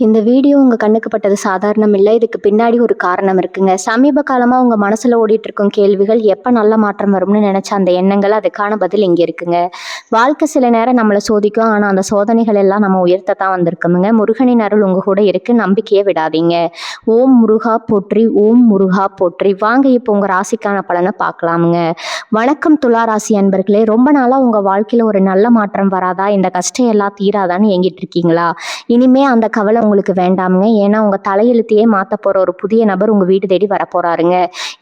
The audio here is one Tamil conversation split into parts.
இந்த வீடியோ உங்க கண்ணுக்கு பட்டது சாதாரணம் இல்ல. இதுக்கு பின்னாடி ஒரு காரணம் இருக்குங்க. சமீப காலமா உங்க மனசுல ஓடிட்டு இருக்கும் கேள்விகள், எப்ப நல்ல மாற்றம் வரும்னு நினைச்ச அந்த எண்ணங்கள், அதுக்கான பதில் இங்க இருக்குங்க. வாழ்க்கை சில நேரம் நம்மள சோதிக்கும். ஆனா அந்த சோதனைகள் எல்லாம் நம்ம உயர்த்தத்தான் வந்திருக்குமுங்க. முருகனின் அருள் உங்க கூட இருக்கு. நம்பிக்கையை விடாதீங்க. ஓம் முருகா போற்றி, ஓம் முருகா போற்றி. வாங்க இப்போ உங்க ராசிக்கான பலனை பார்க்கலாமுங்க. வணக்கம் துலா ராசி அன்பர்களே. ரொம்ப நாளா உங்க வாழ்க்கையில ஒரு நல்ல மாற்றம் வராதா? இந்த கஷ்டம் எல்லாம் தீராதான்னு ஏங்கிட்டு இருக்கீங்களா? இனிமே அந்த கவலை உங்களுக்கு வேண்டாமுங்க. ஏன்னா உங்க தலையெழுத்தையே மாத்த போற ஒரு புதிய நபர் உங்க வீடு தேடி வரப்போறாருங்க.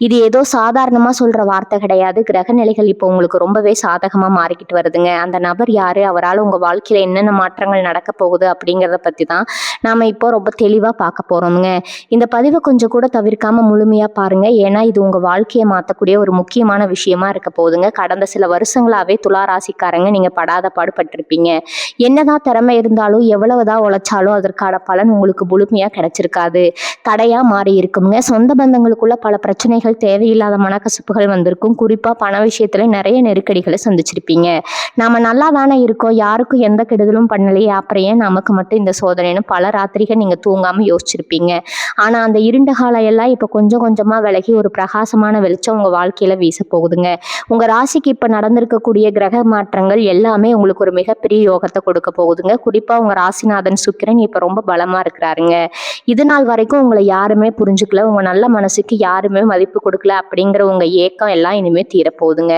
இது ஏதோ சாதாரணமா சொல்ற வார்த்தை கிடையாது. கிரக நிலைகள் இப்போ உங்களுக்கு ரொம்பவே சாதகமா மாறிக்கிட்டு வருதுங்க. அந்த நபர் யாரு, அவரால் உங்க வாழ்க்கையில என்னென்ன மாற்றங்கள் நடக்க போகுது அப்படிங்கிறத பத்தி தான் நாம இப்போ ரொம்ப தெளிவா பார்க்க போறோமுங்க. இந்த பதிவை கொஞ்சம் கூட தவிர்க்காம முழுமையா பாருங்க. ஏன்னா இது உங்க வாழ்க்கையை மாற்றக்கூடிய ஒரு முக்கியமான விஷயமா இருக்க போகுதுங்க. கடந்த சில வருஷங்களாவே துலா ராசிக்காரங்க நீங்க படாத பாடுபட்டிருப்பீங்க. என்னதான் திறமை இருந்தாலும் எவ்வளவுதான் உழைச்சாலும் அதற்கான பலன் உங்களுக்கு முழுமையா கிடைச்சிருக்காது. தடையா மாறி இருக்குங்க. சொந்த பந்தங்களுக்குள்ள பல பிரச்சனைகள், தேவையில்லாத மனக்கசப்புகள் வந்திருக்கும். குறிப்பா பண விஷயத்துல நிறைய நெருக்கடிகளை சந்திச்சிருப்பீங்க. நாம நல்லா தானே இருக்கோம், யாருக்கும் எந்த கெடுதலும் பண்ணலையே, அப்புறம் ஏன் நமக்கு மட்டும் இந்த சோதனைன்னு பல ராத்திரிகள் நீங்க தூங்காம யோசிச்சிருப்பீங்க. ஆனா அந்த இருண்ட காலம் எல்லாம் இப்ப கொஞ்சம் கொஞ்சமா விலகி ஒரு பிரகாசமான வெளிச்சம் உங்க வாழ்க்கையில வீச போகுதுங்க. உங்க ராசிக்கு இப்ப நடந்திருக்கக்கூடிய கிரக மாற்றங்கள் எல்லாமே உங்களுக்கு ஒரு மிகப்பெரிய யோகத்தை கொடுக்க போகுதுங்க. குறிப்பா உங்க ராசிநாதன் சுக்கிரன் இப்ப ரொம்ப பலமா இருக்கிறாருங்க. இது நாள் வரைக்கும் உங்களை யாருமே புரிஞ்சுக்கல, உங்க நல்ல மனசுக்கு யாருமே மதிப்பு கொடுக்கல அப்படிங்கிற உங்க ஏக்கம் எல்லாம் இனிமே தீரப்போகுதுங்க.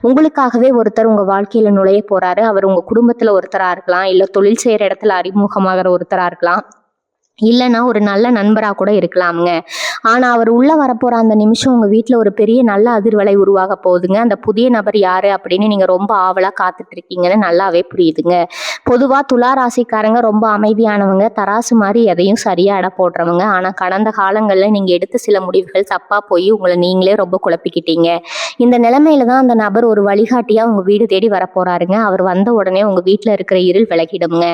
உங்களுக்காகவே ஒருத்தர் உங்க வாழ்க்கையில நுழைய போறாரு. அவர் உங்க குடும்பத்துல ஒருத்தரா இருக்கலாம், இல்ல தொழில் செய்யற இடத்துல அறிமுகமாகிற ஒருத்தரா இருக்கலாம், இல்லைன்னா ஒரு நல்ல நண்பரா கூட இருக்கலாமுங்க. ஆனா அவர் உள்ள வரப்போற அந்த நிமிஷம் உங்க வீட்டுல ஒரு பெரிய நல்ல அதிர்வலை உருவாக போகுதுங்க. அந்த புதிய நபர் யாரு அப்படின்னு நீங்க ரொம்ப ஆவலா காத்துட்டு இருக்கீங்கன்னு நல்லாவே புரியுதுங்க. பொதுவா துலா ராசிக்காரங்க ரொம்ப அமைதியானவங்க, தராசு மாதிரி எதையும் சரியா எடை போடுறவங்க. ஆனா கடந்த காலங்கள்ல நீங்க எடுத்த சில முடிவுகள் தப்பா போய் உங்களை நீங்களே ரொம்ப குழப்பிக்கிட்டீங்க. இந்த நிலைமையில தான் அந்த நபர் ஒரு வழிகாட்டியா உங்க வீடு தேடி வரப்போறாருங்க. அவர் வந்த உடனே உங்க வீட்டுல இருக்கிற இருள் விலகிடுங்க.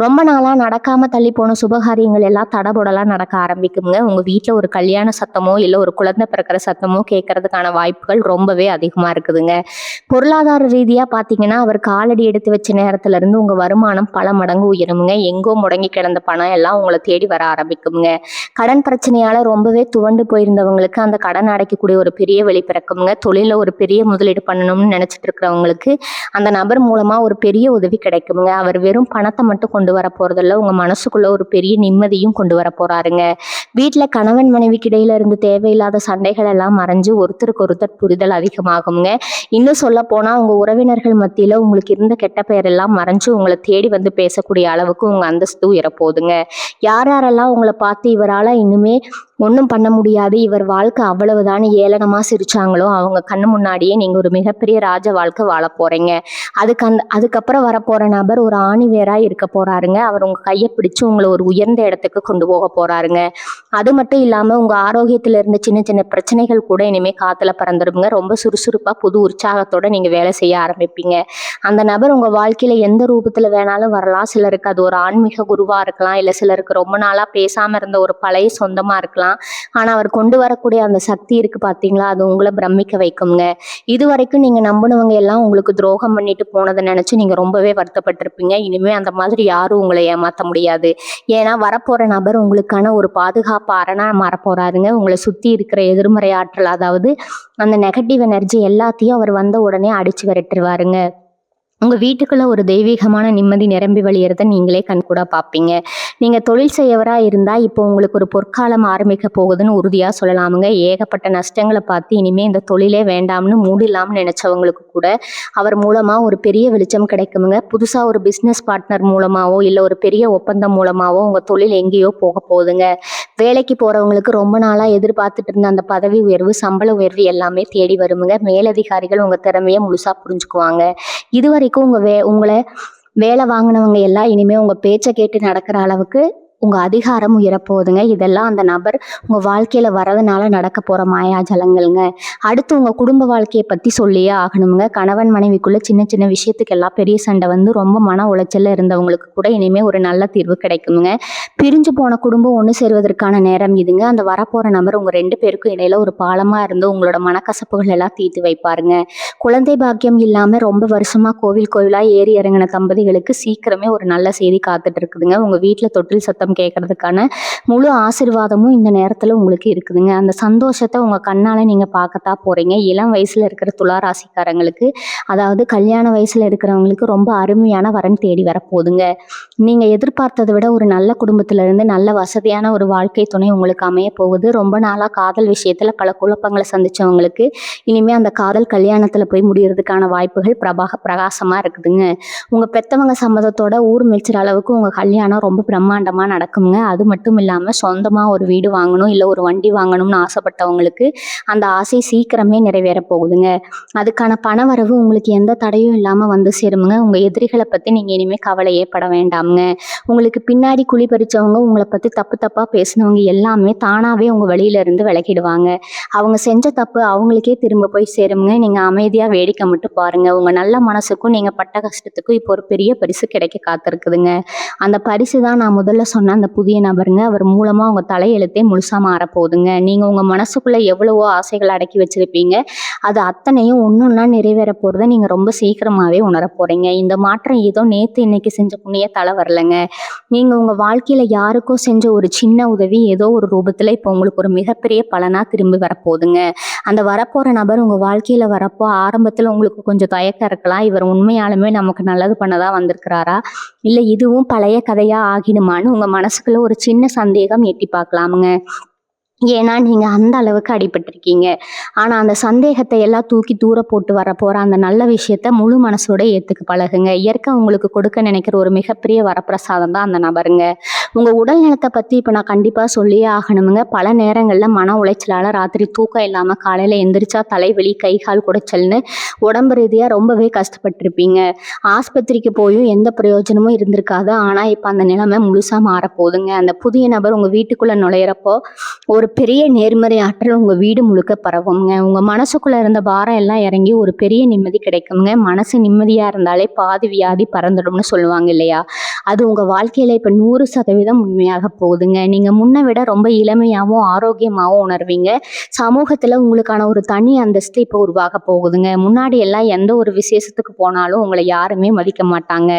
ரொம்ப நாளா நடக்காம தள்ளி போன சுபகாரியங்கள் எல்லாம் தடபுடலாம் நடக்க ஆரம்பிக்குங்க. உங்க வீட்டுல ஒரு கல்யாண சத்தமோ இல்ல ஒரு குழந்தை பிறக்கிற சத்தமோ கேட்கறதுக்கான வாய்ப்புகள் ரொம்பவே அதிகமா இருக்குதுங்க. பொருளாதார ரீதியா பாத்தீங்கன்னா அவர் காலடி எடுத்து வச்ச நேரத்துல இருந்து உங்க வருமானம் பல மடங்கு உயருமுங்க. எங்கோ முடங்கி கிடந்த பணம் எல்லாம் உங்களை தேடி வர ஆரம்பிக்குங்க. கடன் பிரச்சனையால ரொம்பவே துவண்டு போயிருந்தவங்களுக்கு அந்த கடன் அடைக்கக்கூடிய ஒரு பெரிய வழி பிறக்குங்க. தொழில ஒரு பெரிய முதலீடு பண்ணணும்னு நினைச்சிட்டு இருக்கிறவங்களுக்கு அந்த நபர் மூலமா ஒரு பெரிய உதவி கிடைக்குங்க. அவர் வெறும் பணத்தை மட்டும் கொண்டு வர போறதில்ல, உங்க மனசுக்குள்ள ஒரு பெரிய நிம்மதியும் கொண்டு வர போறாருங்க. வீட்டுல கணவன் மனைவிக்கு இடையில இருந்து தேவையில்லாத சண்டைகள் எல்லாம் மறைஞ்சு ஒருத்தருக்கு ஒருத்தர் புரிதல் அதிகமாகுங்க. இன்னும் சொல்ல போனா உங்க உறவினர்கள் மத்தியில உங்களுக்கு இருந்த கெட்ட பெயர் எல்லாம் மறைஞ்சு உங்களை தேடி வந்து பேசக்கூடிய அளவுக்கு உங்க அந்தஸ்து உயரப்போகுதுங்க. யார் யாரெல்லாம் உங்களை பார்த்து இவரால இன்னுமே ஒன்றும் பண்ண முடியாது, இவர் வாழ்க்கை அவ்வளவுதானே ஏளனமா சிரிச்சாங்களோ அவங்க கண்ணு முன்னாடியே நீங்க ஒரு மிகப்பெரிய ராஜ வாழ்க்கை வாழ போறீங்க. அதுக்கப்புறம் வரப்போற நபர் ஒரு ஆணி வேரா இருக்க போறாருங்க. அவர் உங்க கையை பிடிச்சு உங்களை ஒரு உயர்ந்த இடத்துக்கு கொண்டு போக போறாருங்க. அது மட்டும் இல்லாம உங்க ஆரோக்கியத்துல இருந்த சின்ன சின்ன பிரச்சனைகள் கூட இனிமே காத்துல பறந்துருங்க. ரொம்ப சுறுசுறுப்பா புது உற்சாகத்தோட நீங்க வேலை செய்ய ஆரம்பிப்பீங்க. அந்த நபர் உங்க வாழ்க்கையில எந்த ரூபத்துல வேணாலும் வரலாம். சிலருக்கு அது ஒரு ஆன்மீக குருவா இருக்கலாம், இல்ல சிலருக்கு ரொம்ப நாளா பேசாம இருந்த ஒரு பழைய சொந்தமா இருக்கலாம். ஆனா அவர் கொண்டு வரக்கூடிய அந்த சக்தி இருக்கு பாத்தீங்களா, அது உங்களை பிரமிக்க வைக்குங்க. இது வரைக்கும் நீங்க நம்பினவங்க எல்லாம் உங்களுக்கு துரோகம் பண்ணிட்டு போனதை நினைச்சு நீங்க ரொம்பவே வருத்தப்பட்டிருப்பீங்க. இனிமே அந்த மாதிரி யாரும் உங்களை ஏமாத்த முடியாது. ஏன்னா வரப்போற நபர் உங்களுக்கான ஒரு பாதுகாப்பு அரணா மாறப்போறாருங்க. உங்களை சுத்தி இருக்கிற எதிர்மறை ஆற்றல், அதாவது அந்த நெகட்டிவ் எனர்ஜி எல்லாத்தையும் அவர் வந்த உடனே அடிச்சு விரட்டுருவாருங்க. உங்க வீட்டுக்குள்ள ஒரு தெய்வீகமான நிம்மதி நிரம்பி வழியறத நீங்களே கண்கூடா பார்ப்பீங்க. நீங்க தொழில் செய்யவரா இருந்தா இப்போ உங்களுக்கு ஒரு பொற்காலம் ஆரம்பிக்க போகுதுன்னு உறுதியா சொல்லலாமுங்க. ஏகப்பட்ட நஷ்டங்களை பார்த்து இனிமே இந்த தொழிலே வேண்டாம்னு மூடிடலாம்னு நினைச்சவங்களுக்கு கூட அவர் மூலமா ஒரு பெரிய வெளிச்சம் கிடைக்குமுங்க. புதுசா ஒரு பிசினஸ் பார்ட்னர் மூலமாவோ இல்ல ஒரு பெரிய ஒப்பந்தம் மூலமாவோ உங்க தொழில் எங்கேயோ போக போகுதுங்க. வேலைக்கு போறவங்களுக்கு ரொம்ப நாளா எதிர்பார்த்துட்டு இருந்த அந்த பதவி உயர்வு, சம்பள உயர்வு எல்லாமே தேடி வருமுங்க. மேலதிகாரிகள் உங்க திறமையை முழுசா புரிஞ்சுக்குவாங்க. இதுவரைக்கும் உங்களை வேலை வாங்கினவங்க எல்லாம் இனிமே உங்க பேச்சை கேட்டு நடக்கிற அளவுக்கு உங்க அதிகாரம் உயரப்போகுதுங்க. இதெல்லாம் அந்த நபர் உங்க வாழ்க்கையில வரதுனால நடக்க போற மாயாஜலங்கள்ங்க. அடுத்து உங்க குடும்ப வாழ்க்கையை பத்தி சொல்லியே ஆகணுங்க. கணவன் மனைவிக்குள்ள சின்ன சின்ன விஷயத்துக்கெல்லாம் பெரிய சண்டை வந்து ரொம்ப மன உளைச்சல்ல இருந்தவங்களுக்கு கூட இனிமே ஒரு நல்ல தீர்வு கிடைக்குங்க. பிரிஞ்சு போன குடும்பம் ஒன்று சேருவதற்கான நேரம் இதுங்க. அந்த வரப்போற நபர் உங்க 2 பேருக்கும் இடையில ஒரு பாலமா இருந்து உங்களோட மனக்கசப்புகள் எல்லாம் தீர்த்து வைப்பாருங்க. குழந்தை பாக்கியம் இல்லாம ரொம்ப வருஷமா கோவிலா ஏறி இறங்கின தம்பதிகளுக்கு சீக்கிரமே ஒரு நல்ல செய்தி காத்துட்டு இருக்குதுங்க. உங்க வீட்டுல தொட்டில் சத்தம் ஆசீர்வாதம் கேட்கறதுக்கான முழு ஆசீர்வாதமும் இந்த நேரத்தில் உங்களுக்கு இருக்குதுங்க. அந்த சந்தோஷத்தை உங்கள் கண்ணால் நீங்கள் பார்க்கத்தான் போகிறீங்க. இளம் வயசில் இருக்கிற துலா ராசிக்காரங்களுக்கு, அதாவது கல்யாண வயசில் இருக்கிறவங்களுக்கு ரொம்ப அருமையான வரன் தேடி வரப்போகுதுங்க. நீங்கள் எதிர்பார்த்ததை விட ஒரு நல்ல குடும்பத்திலிருந்து நல்ல வசதியான ஒரு வாழ்க்கை துணை உங்களுக்கு அமைய போகுது. ரொம்ப நாளாக காதல் விஷயத்தில் பல குழப்பங்களை சந்தித்தவங்களுக்கு இனிமேல் அந்த காதல் கல்யாணத்தில் போய் முடியறதுக்கான வாய்ப்புகள் பிரகாசமாக இருக்குதுங்க. உங்கள் பெற்றவங்க சம்மதத்தோட ஊர் மெச்சுற அளவுக்கு உங்கள் கல்யாணம் ரொம்ப பிரம்மாண்டமாக நடக்குங்க. அது மட்டும் இல்லாமல் சொந்தமாக ஒரு வீடு வாங்கணும், இல்லை ஒரு வண்டி வாங்கணும்னு ஆசைப்பட்டவங்களுக்கு அந்த ஆசை சீக்கிரமே நிறைவேற போகுதுங்க. அதுக்கான பண வரவு உங்களுக்கு எந்த தடையும் இல்லாமல் வந்து சேருமுங்க. உங்கள் எதிரிகளை பற்றி நீங்கள் இனிமேல் கவலையே பட வேண்டாமுங்க. உங்களுக்கு பின்னாடி குழி பறிச்சவங்க, உங்களை பற்றி தப்பு தப்பாக பேசினவங்க எல்லாமே தானாகவே உங்கள் வழியிலேருந்து விலகிடுவாங்க. அவங்க செஞ்ச தப்பு அவங்களுக்கே திரும்ப போய் சேருமுங்க. நீங்கள் அமைதியாக வேடிக்கை மட்டும் பாருங்கள். உங்கள் நல்ல மனசுக்கும் நீங்கள் பட்ட கஷ்டத்துக்கும் இப்போ ஒரு பெரிய பரிசு கிடைக்க காத்திருக்குதுங்க. அந்த பரிசு தான் நான் முதல்ல சொன்ன அந்த புதிய நபருங்க. அவர் மூலமாக உங்கள் தலையெழுத்தே முழுசாக மாறப்போகுதுங்க. நீங்கள் உங்கள் மனசுக்குள்ளே எவ்வளவோ ஆசைகள் அடக்கி வச்சுருப்பீங்க, அது அத்தனையும் ஒன்றொன்னா நிறைவேற போகிறத நீங்கள் ரொம்ப சீக்கிரமாகவே உணர போகிறீங்க. இந்த மாற்றம் ஏதோ நேற்று இன்னைக்கு செஞ்ச புண்ணிய தலை வரலைங்க. நீங்கள் உங்கள் வாழ்க்கையில் யாருக்கோ செஞ்ச ஒரு சின்ன உதவி ஏதோ ஒரு ரூபத்தில் இப்போ உங்களுக்கு ஒரு மிகப்பெரிய பலனாக திரும்பி வரப்போகுதுங்க. அந்த வரப்போகிற நபர் உங்கள் வாழ்க்கையில் வரப்போ ஆரம்பத்தில் உங்களுக்கு கொஞ்சம் தயக்கம் இருக்கலாம். இவர் உண்மையாலுமே நமக்கு நல்லது பண்ணதான் வந்திருக்கிறாரா, இல்லை இதுவும் பழைய கதையாக ஆகிடுமான்னு உங்கள் மனசுக்குள்ள ஒரு சின்ன சந்தேகம் எட்டி பார்க்கலாமுங்க. ஏன்னா நீங்கள் அந்த அளவுக்கு அடிபட்டிருக்கீங்க. ஆனால் அந்த சந்தேகத்தை எல்லாம் தூக்கி தூர போட்டு வரப்போகிற அந்த நல்ல விஷயத்த முழு மனசோட ஏற்றுக்க பழகுங்க. இயற்கை உங்களுக்கு கொடுக்க நினைக்கிற ஒரு மிகப்பெரிய வரப்பிரசாதம் தான் அந்த நபருங்க. உங்கள் உடல் நலத்தை பற்றி இப்போ நான் கண்டிப்பாக சொல்லியே ஆகணுமுங்க. பல நேரங்களில் மன உளைச்சலால் ராத்திரி தூக்கம் இல்லாமல் காலையில் எந்திரிச்சா தலைவலி, கை கால் குடைச்சல்னு உடம்பு ரீதியாக ரொம்பவே கஷ்டப்பட்டிருப்பீங்க. ஆஸ்பத்திரிக்கு போயும் எந்த பிரயோஜனமும் இருந்திருக்காது. ஆனால் இப்போ அந்த நிலைமை முழுசாக மாறப்போகுதுங்க. அந்த புதிய நபர் உங்கள் வீட்டுக்குள்ளே நுழையிறப்போ ஒரு பெரிய நேர்மறை ஆற்றல் உங்கள் வீடு முழுக்க பரவுங்க. உங்கள் மனசுக்குள்ளே இருந்த பாரம் எல்லாம் இறங்கி ஒரு பெரிய நிம்மதி கிடைக்குங்க. மனசு நிம்மதியாக இருந்தாலே பாதி வியாதி பறந்துடும்னு சொல்லுவாங்க இல்லையா, அது உங்கள் வாழ்க்கையில் இப்போ 100% உண்மையாக போகுதுங்க. நீங்கள் முன்னை விட ரொம்ப இளமையாகவும் ஆரோக்கியமாகவும் உணர்வீங்க. சமூகத்தில் உங்களுக்கான ஒரு தனி அந்தஸ்து இப்போ உருவாக போகுதுங்க. முன்னாடி எல்லாம் எந்த ஒரு விசேஷத்துக்கு போனாலும் உங்களை யாருமே மதிக்க மாட்டாங்க.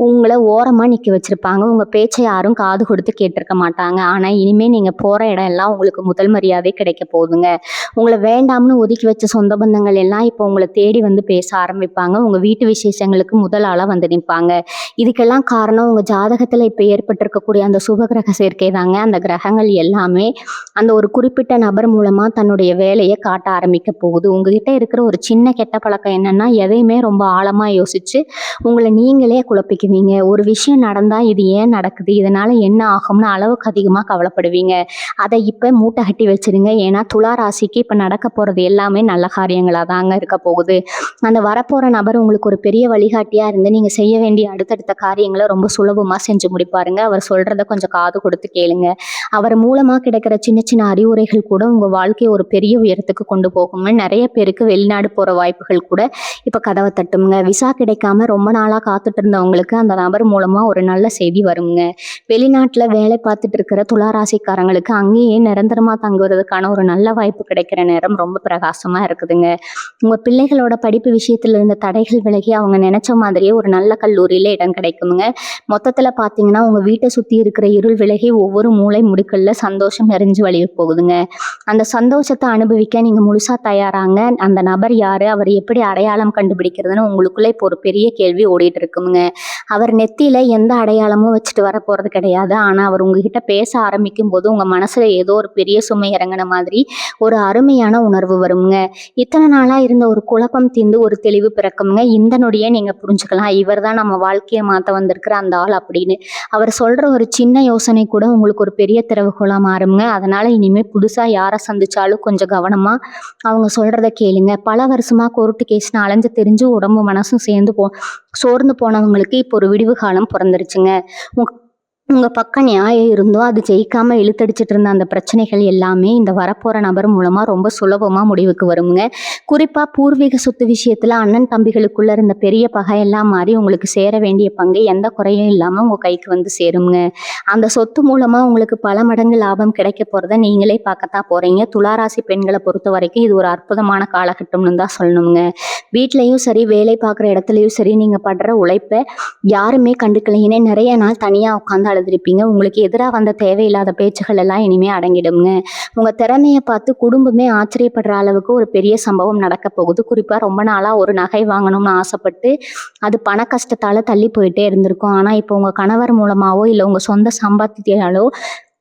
உங்களை ஓரமாக நிற்க வச்சுருப்பாங்க. உங்கள் பேச்சை யாரும் காது கொடுத்து கேட்டிருக்க மாட்டாங்க. ஆனால் இனிமேல் நீங்கள் போகிற இடம் எல்லாம் உங்களுக்கு முதல் மரியாதை கிடைக்க போகுதுங்க. உங்களை வேண்டாம்னு ஒதுக்கி வச்ச சொந்த பந்தங்கள் எல்லாம் இப்போ உங்களை தேடி வந்து பேச ஆரம்பிப்பாங்க. உங்கள் வீட்டு விசேஷங்களுக்கு முதல் ஆளாக வந்து நிற்பாங்க. இதுக்கெல்லாம் காரணம் உங்கள் ஜாதகத்தில் இப்போ ஏற்பட்டிருக்கக்கூடிய அந்த சுபகிரக சேர்க்கை தாங்க. அந்த கிரகங்கள் எல்லாமே அந்த ஒரு குறிப்பிட்ட நபர் மூலமாக தன்னுடைய வேலையை காட்ட ஆரம்பிக்க போகுது. உங்ககிட்ட இருக்கிற ஒரு சின்ன கெட்ட பழக்கம் என்னன்னா, எதையுமே ரொம்ப ஆழமாக யோசிச்சு உங்களை நீங்களே குழப்பிக்குவீங்க. ஒரு விஷயம் நடந்தால் இது ஏன் நடக்குது, இதனால் என்ன ஆகும்னு அளவுக்கு அதிகமாக கவலைப்படுவீங்க. அதை இப்போ மூட்டை கட்டி வச்சிருங்க. ஏன்னா துலா ராசிக்கு இப்போ நடக்க போகிறது எல்லாமே நல்ல காரியங்களாக தாங்க இருக்க போகுது. அந்த வரப்போகிற நபர் உங்களுக்கு ஒரு பெரிய வழிகாட்டியாக இருந்து நீங்கள் செய்ய வேண்டிய அடுத்தடுத்த காரியங்களை ரொம்ப சுலபமாக செஞ்சு முடிப்பாருங்க. அவர் சொல்கிறத கொஞ்சம் காது கொடுத்து கேளுங்க. அவர் மூலமாக கிடைக்கிற சின்ன சின்ன அறிவுரைகள் கூட உங்கள் வாழ்க்கையை ஒரு பெரிய உயரத்துக்கு கொண்டு போகுங்க. நிறைய பேருக்கு வெளிநாடு போகிற வாய்ப்புகள் கூட இப்போ கதவை தட்டுங்க. விசா கிடைக்காம ரொம்ப நாளாக காத்துட்டு இருந்தவங்களுக்கு அந்த நபர் மூலமாக ஒரு நல்ல செய்தி வருங்க. வெளிநாட்டில் வேலை பார்த்துட்டு இருக்கிற துலா ராசிக்காரங்களுக்கு அங்கேயே நிரந்தரமாக தங்குவதற்கான ஒரு நல்ல வாய்ப்பு கிடைக்கிற நேரம் ரொம்ப பிரகாசமாக இருக்குதுங்க. உங்கள் பிள்ளைகளோட படிப்பு விஷயத்தில் இருந்த தடைகள் விலகி அவங்க நினச்ச மாதிரியே ஒரு நல்ல கல்லூரியில் இடம் கிடைக்குங்க. மொத்தத்தில் பார்த்தீங்கன்னா உங்கள் வீட்டை சுற்றி இருக்கிற இருள் விலகி ஒவ்வொரு மூளை முடுக்கல்ல சந்தோஷம் நிறைஞ்சு வழிய போகுதுங்க. அந்த சந்தோஷத்தை அனுபவிக்க நீங்கள் முழுசாக தயாராங்க. அந்த நபர் யார், அவர் எப்படி அடையாளம் கண்டுபிடிக்கிறதுன்னு உங்களுக்குள்ளே இப்போ ஒரு பெரிய கேள்வி ஓடிட்டு இருக்குங்க. அவர் நெத்தியில் எந்த அடையாளமும் வச்சுட்டு வர போகிறது கிடையாது. ஆனால் அவர் உங்ககிட்ட பேச ஆரம்பிக்கும் போது உங்கள் மனசில் ஏதோ ஒரு பெரிய சுமை இறங்கின மாதிரி ஒரு அருமையான உணர்வு வருங்க. இத்தனை நாளாக இருந்த ஒரு குழப்பம் தீர்ந்து ஒரு தெளிவு பிறக்குங்க. இந்த நொடியே நீங்கள் புரிஞ்சுக்கலாம், இவர் தான் நம்ம வாழ்க்கையை மாற்ற வந்திருக்கிற அந்த ஆள் அப்படின்னு. அவர் சொல்கிற ஒரு சின்ன யோசனை கூட உங்களுக்கு ஒரு பெரிய திறவுகோலாக மாறுங்க. அதனால் இனிமேல் புதுசாக யாரை சந்திச்சாலும் கொஞ்சம் கவனமாக அவங்க சொல்கிறத கேளுங்க. பல வருஷமாக கோர்ட்டு கேஸ்னு அலைஞ்சு தெரிஞ்சு உடம்பு மனசும் சேர்ந்து சோர்ந்து போனவங்களுக்கு இப்போ ஒரு விடிவு காலம் பிறந்துருச்சுங்க. உங்கள் பக்கம் நியாயம் இருந்தோ அது ஜெயிக்காமல் இழுத்தடிச்சிட்டு இருந்த அந்த பிரச்சனைகள் எல்லாமே இந்த வரப்போகிற நபர் மூலமாக ரொம்ப சுலபமாக முடிவுக்கு வருங்க. குறிப்பாக பூர்வீக சொத்து விஷயத்தில் அண்ணன் தம்பிகளுக்குள்ளே இருந்த பெரிய பகையெல்லாம் மாறி உங்களுக்கு சேர வேண்டிய பங்கு எந்த குறையும் இல்லாமல் உங்கள் கைக்கு வந்து சேருங்க. அந்த சொத்து மூலமாக உங்களுக்கு பல மடங்கு லாபம் கிடைக்க போகிறத நீங்களே பார்க்கத்தான் போகிறீங்க. துளாராசி பெண்களை பொறுத்த வரைக்கும் இது ஒரு அற்புதமான காலகட்டம்னு தான் சொல்லணுங்க. வீட்லேயும் சரி, வேலை பார்க்குற இடத்துலையும் சரி, நீங்கள் படுற உழைப்பை யாருமே கண்டுக்கலையினே நிறைய நாள் தனியாக உட்காந்து அழுதுருப்பீங்க. உங்களுக்கு எதிராக வந்த தேவையில்லாத பேச்சுகள் எல்லாம் இனிமே அடங்கிடுங்க. உங்கள் திறமையை பார்த்து குடும்பமே ஆச்சரியப்படுற அளவுக்கு ஒரு பெரிய சம்பவம் நடக்க போகுது. குறிப்பாக ரொம்ப நாளாக ஒரு நகை வாங்கணும்னு ஆசைப்பட்டு அது பண கஷ்டத்தால் தள்ளி போயிட்டே இருந்திருக்கும். ஆனால் இப்போ உங்கள் கணவர் மூலமாகவோ இல்லை உங்கள் சொந்த சம்பாத்தியாலோ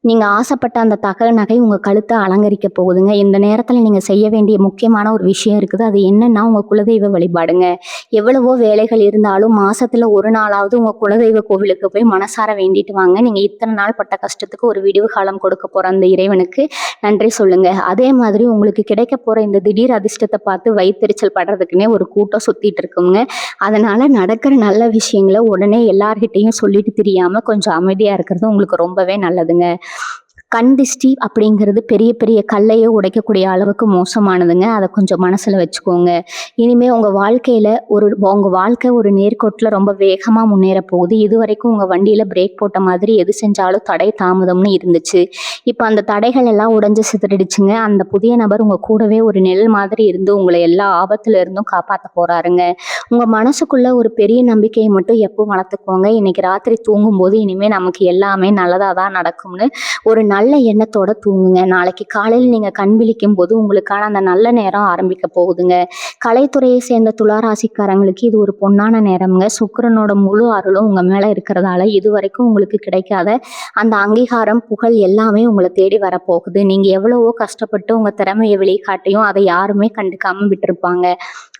நீங்க ஆசைப்பட்ட அந்த நகை உங்க கழுத்த அலங்கரிக்க போகுதுங்க. இந்த நேரத்துல நீங்க செய்ய வேண்டிய முக்கியமான ஒரு விஷயம் இருக்குது. அது என்னன்னா உங்க குலதெய்வ வழிபாடுங்க. எவ்வளவோ வேலைகள் இருந்தாலும் மாசத்துல ஒரு நாளாவது உங்க குலதெய்வ கோவிலுக்கு போய் மனசார வேண்டிட்டு வாங்க. நீங்க இத்தனை நாள் பட்ட கஷ்டத்துக்கு ஒரு விடிவு காலம் கொடுக்க போற அந்த இறைவனுக்கு நன்றி சொல்லுங்க. அதே மாதிரி உங்களுக்கு கிடைக்க போற இந்த திடீர் அதிர்ஷ்டத்தை பார்த்து வயித்தெரிச்சல் படுறதுக்குன்னே ஒரு கூட்டம் சுத்திட்டு இருக்குங்க. அதனால நடக்கிற நல்ல விஷயங்களை உடனே எல்லார்கிட்டையும் சொல்லிட்டு திரியாம கொஞ்சம் அமைதியா இருக்கிறது உங்களுக்கு ரொம்பவே நல்லதுங்க. கண் திஷ்டி அப்படிங்கிறது பெரிய பெரிய கல்லையே உடைக்கக்கூடிய அளவுக்கு மோசமானதுங்க. அதை கொஞ்சம் மனசில் வச்சுக்கோங்க. இனிமேல் உங்கள் வாழ்க்கை ஒரு நேர்கோட்டில் ரொம்ப வேகமாக முன்னேற போகுது. இது வரைக்கும் உங்கள் வண்டியில் பிரேக் போட்ட மாதிரி எது செஞ்சாலும் தடை தாமதம்னு இருந்துச்சு. இப்போ அந்த தடைகள் எல்லாம் உடைஞ்சு சிதறிடுச்சுங்க. அந்த புதிய நபர் உங்கள் கூடவே ஒரு நிழல் மாதிரி இருந்து உங்களை எல்லா ஆபத்துல இருந்தும் காப்பாற்ற போகிறாருங்க. உங்கள் மனசுக்குள்ள ஒரு பெரிய நம்பிக்கையை மட்டும் எப்போ வளர்த்துக்கோங்க. இன்னைக்கு ராத்திரி தூங்கும்போது இனிமேல் நமக்கு எல்லாமே நல்லதாக தான் நடக்கும்னு ஒரு நல்ல எண்ணத்தோட தூங்குங்க. நாளைக்கு காலையில் நீங்க கண் விழிக்கும் போது உங்களுக்கான அந்த நல்ல நேரம் ஆரம்பிக்க போகுதுங்க. கலைத்துறையை சேர்ந்த துளாராசிக்காரங்களுக்கு இது ஒரு பொன்னான நேரம்ங்க. சுக்கிரனோட முழு அருளும் உங்க மேல இருக்கிறதால இதுவரைக்கும் உங்களுக்கு கிடைக்காத அந்த அங்கீகாரம், புகழ் எல்லாமே உங்களை தேடி வரப்போகுது. நீங்க எவ்வளவோ கஷ்டப்பட்டு உங்க திறமையை வெளிக்காட்டியும் அதை யாருமே கண்டுக்காம விட்டுருப்பாங்க.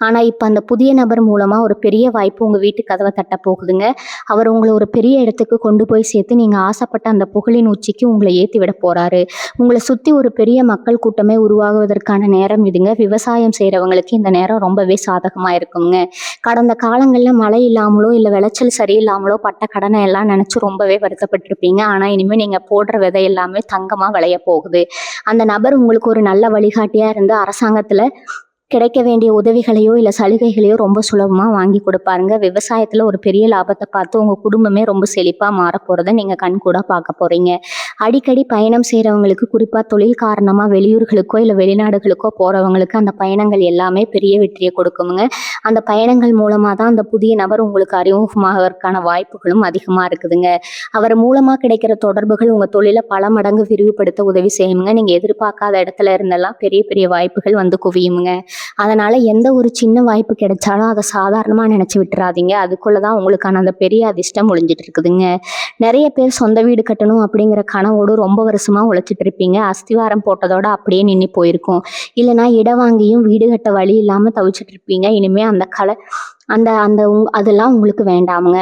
ஆனா இப்ப அந்த புதிய நபர் மூலமா ஒரு பெரிய வாய்ப்பு உங்க வீட்டு கதவை தட்ட போகுதுங்க. அவர் உங்களை ஒரு பெரிய இடத்துக்கு கொண்டு போய் சேர்த்து நீங்க ஆசைப்பட்ட அந்த புகழின் உச்சிக்கு உங்களை ஏத்தி விட போறாரு. உங்களை சுத்தி ஒரு பெரிய மக்கள் கூட்டமே உருவாகுவதற்கான நேரம் இதுங்க. விவசாயம் செய்யறவங்களுக்கு இந்த நேரம் ரொம்பவே சாதகமா இருக்குங்க. கடந்த காலங்கள்ல மழை இல்லாமலோ இல்ல விளைச்சல் சரியில்லாமலோ பட்ட கடனை எல்லாம் நினைச்சு ரொம்பவே வருத்தப்பட்டிருப்பீங்க. ஆனா இனிமே நீங்க போடுற விதை எல்லாமே தங்கமா விளைய போகுது. அந்த நபர் உங்களுக்கு ஒரு நல்ல வழிகாட்டியா இருந்து அரசாங்கத்துல கிடைக்க வேண்டிய உதவிகளையோ இல்லை சலுகைகளையோ ரொம்ப சுலபமாக வாங்கி கொடுப்பாருங்க. விவசாயத்தில் ஒரு பெரிய லாபத்தை பார்த்து உங்கள் குடும்பமே ரொம்ப செழிப்பாக மாற போகிறத நீங்கள் கண் கூட பார்க்க போகிறீங்க. அடிக்கடி பயணம் செய்கிறவங்களுக்கு, குறிப்பாக தொழில் காரணமாக வெளியூர்களுக்கோ இல்லை வெளிநாடுகளுக்கோ போகிறவங்களுக்கு அந்த பயணங்கள் எல்லாமே பெரிய வெற்றியை கொடுக்குமுங்க. அந்த பயணங்கள் மூலமாக தான் அந்த புதிய நபர் உங்களுக்கு அறிமுகமாகறதுக்கான வாய்ப்புகளும் அதிகமாக இருக்குதுங்க. அவர் மூலமாக கிடைக்கிற தொடர்புகள் உங்கள் தொழிலை பல மடங்கு விரிவுபடுத்த உதவி செய்யுங்க. நீங்கள் எதிர்பார்க்காத இடத்துல இருந்தெல்லாம் பெரிய பெரிய வாய்ப்புகள் வந்து குவியுமுங்க. அதனால எந்த ஒரு சின்ன வாய்ப்பு கிடைச்சாலும் அதை சாதாரணமா நினைச்சு விட்டுறாதீங்க. அதுக்குள்ளதான் உங்களுக்கான அந்த பெரிய அதிர்ஷ்டம் ஒளிஞ்சிட்டு இருக்குதுங்க. நிறைய பேர் சொந்த வீடு கட்டணும் அப்படிங்கிற கனவோடு ரொம்ப வருஷமா உழைச்சிட்டு இருப்பீங்க. அஸ்திவாரம் போட்டதோட அப்படியே நின்று போயிருக்கும். இல்லைன்னா இடம் வாங்கியும் வீடு கட்ட வழி இல்லாம தவிச்சிட்டு இருப்பீங்க. இனிமே அந்த கலை அந்த அந்த அதெல்லாம் உங்களுக்கு வேண்டாமுங்க.